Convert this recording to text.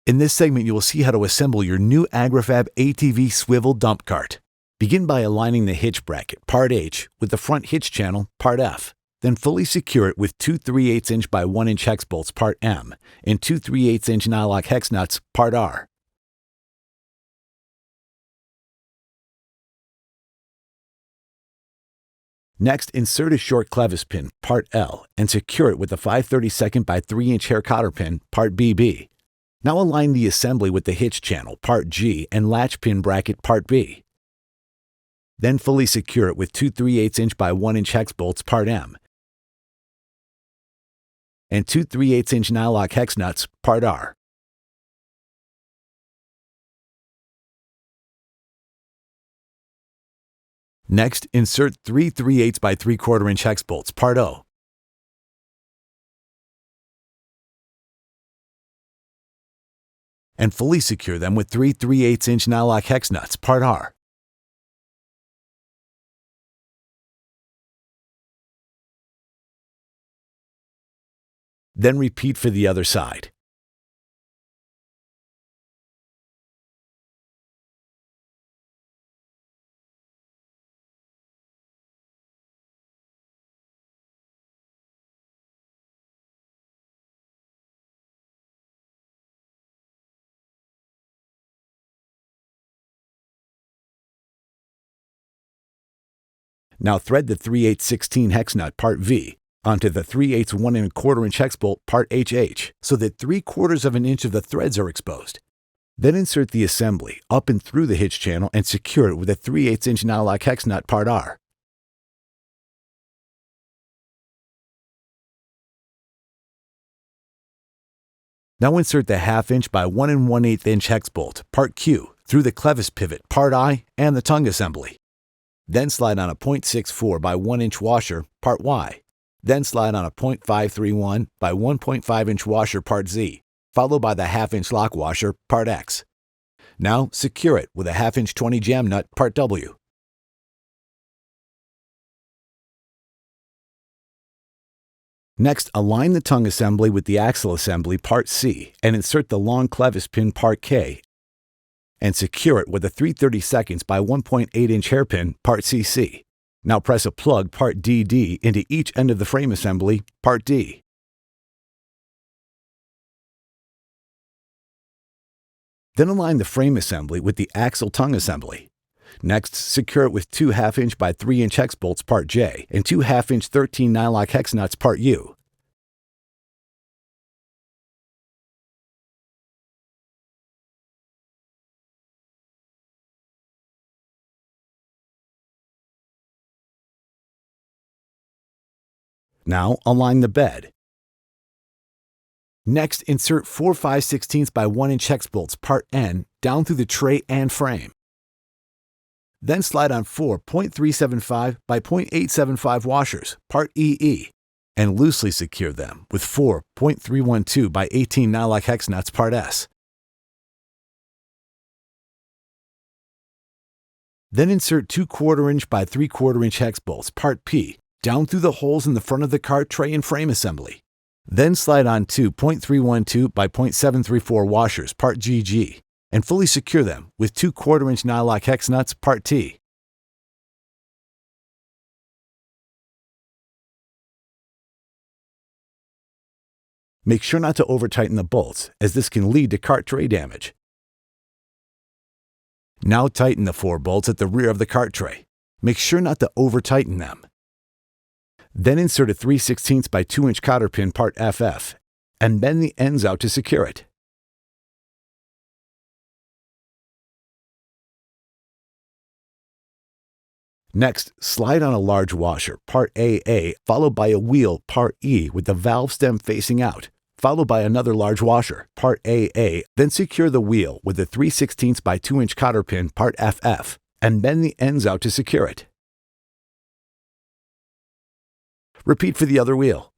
In this segment, you will see how to assemble your new Agri-Fab ATV Swivel Dump Cart. Begin by aligning the hitch bracket, part H, with the front hitch channel, part F. Then fully secure it with two 3/8" by 1" hex bolts, part M, and two 3/8" nylock hex nuts, part R. Next, insert a short clevis pin, part L, and secure it with a 5/32 by 3" hair cotter pin, part BB. Now align the assembly with the hitch channel, part G, and latch pin bracket, part B. Then fully secure it with two 3/8" by 1" hex bolts, part M, and two 3/8" nylock hex nuts, part R. Next, insert three 3/8 by 3/4" hex bolts, part O. And fully secure them with three 3/8" nylock hex nuts, part R. Then repeat for the other side. Now thread the 3/8" hex nut, part V, onto the 3/8 1 1/4" hex bolt, part HH, so that 3/4 of an inch of the threads are exposed. Then insert the assembly up and through the hitch channel and secure it with a 3/8" nylock hex nut, part R. Now insert the 1/2" by 1 1/8" hex bolt, part Q, through the clevis pivot, part I, and the tongue assembly. Then slide on a 0.64 by 1" washer, part Y. Then slide on a 0.531 by 1.5" washer, part Z, followed by the 1/2" lock washer, part X. Now secure it with a 1/2" 20 jam nut, part W. Next, align the tongue assembly with the axle assembly, part C, and insert the long clevis pin, part K, and secure it with a 3/32 by 1.8" hairpin, part CC. Now press a plug, part DD, into each end of the frame assembly, part D. Then align the frame assembly with the axle tongue assembly. Next, secure it with two 1/2" by 3" hex bolts, part J, and two 1/2" 13 nylock hex nuts, part U. Now align the bed. Next, insert four 5/16 by 1" hex bolts, part N, down through the tray and frame. Then slide on four 0.375 by 0.875 washers, part EE, and loosely secure them with four 0.312 by 18 nylock hex nuts, part S. Then insert two 1/4" by 3/4" hex bolts, part P, down through the holes in the front of the cart tray and frame assembly. Then slide on two 0.312 by 0.734 washers, part GG, and fully secure them with two 1/4" nylock hex nuts, part T. Make sure not to over-tighten the bolts, as this can lead to cart tray damage. Now tighten the four bolts at the rear of the cart tray. Make sure not to over-tighten them. Then insert a 3/16 by 2" cotter pin, part FF, and bend the ends out to secure it. Next, slide on a large washer, part AA, followed by a wheel, part E, with the valve stem facing out, followed by another large washer, part AA, then secure the wheel with a 3/16 by 2" cotter pin, part FF, and bend the ends out to secure it. Repeat for the other wheel.